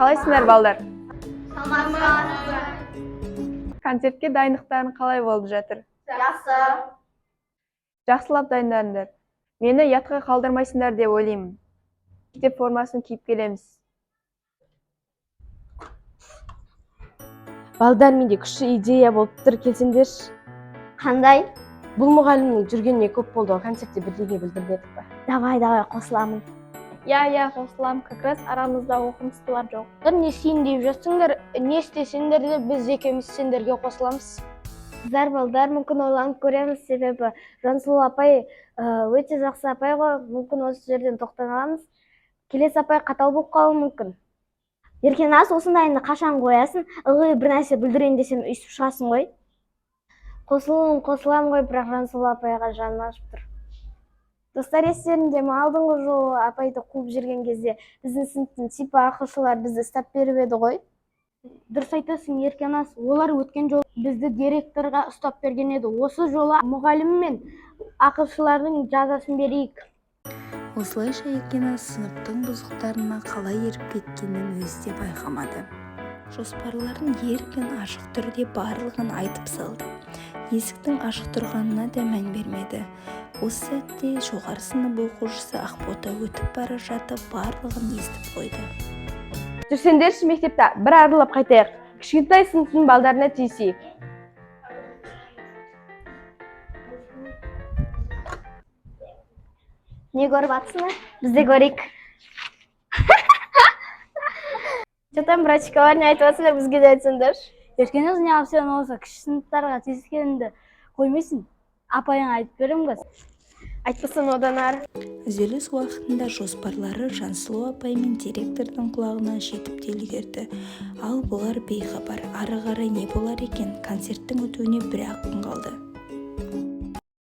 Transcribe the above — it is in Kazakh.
Қалайсыңдар, балдар? Саламатсызбы? Концертке дайындықтарың қалай болып жатыр? Жақсы. Жақсылап дайындарыңдар. Мені ятқа қалдырмайсыңдар деп ойлаймын. Мектеп формасын киіп келеміз. Балдар, менде күшті идея болып тұр, келсеңдерші. Қандай? Бұл мұғалімнің жүргеніне көп болды, концертте бірдеңе білдірмедік па? Давай, қосыламын. Я, қосылам, как раз арамызда оқымыстылар жоқ. Не істейін деп жатсыңдар, не істесеңдер де біз екеуміз сендерге қосыламыз. Қыздар, балдар, мүмкін ойланып көреміз, себебі Жансұлу апай өте жақсы апай ғой, мүмкін осы жерден тоқтана аламыз. Келесі апай қатал болып қалуы мүмкін. Еркеназ, осындайыңды қашан қоясың? Ылғи бір нәрсе білдірейін десем үйсіп шығасың ғой. Қосылам ғой, бірақ Жансұлу апайға жаным ашып тұр. Достар, естерінде ме, алдыңғы жолы апайды қуып жүрген кезде біздің сыныптың типа ақылшылар бізді ұстап беріп еді ғой. Дұрыс айтасың, Еркеназ, олар өткен жол бізді директорға ұстап берген еді. Осы жолы мұғалім мен ақылшылардың жазасын берейік. Осылайша Еркеназ сыныптың бұзықтарына қалай еріп кеткенін өзі де байқамады. Жоспарларын еркін ашық түрде барлығын айтып салды. Есіктің ашық тұрғанына да мән бермеді. Осы сәтте жоғары сынып оқушысы Ақбота өтіп бара жатып барлығын естіп қойды. Жүрсеңдерші, мектепте бір арылап қайтайық. Кішкентай сыныптың балдарына тиісейік. Не көріп атсыңдар? Біз де көрейік. Жатан братчикалар, не айтып атсыңдар, бізге де айтсыңдар. Еркеназ, не сен осы кіші сыныптарға тиіскеніңді қоймайсың? Апайың айтып беремін ғой. Айтпасын одан ары. Үзіліс уақытында жоспарлары Жансұлу апай мен директордың құлағына жетіп те үлгерді. Ал бұлар бейхабар, ары қарай не болар екен, концерттің өтуіне бір-ақ күн қалды.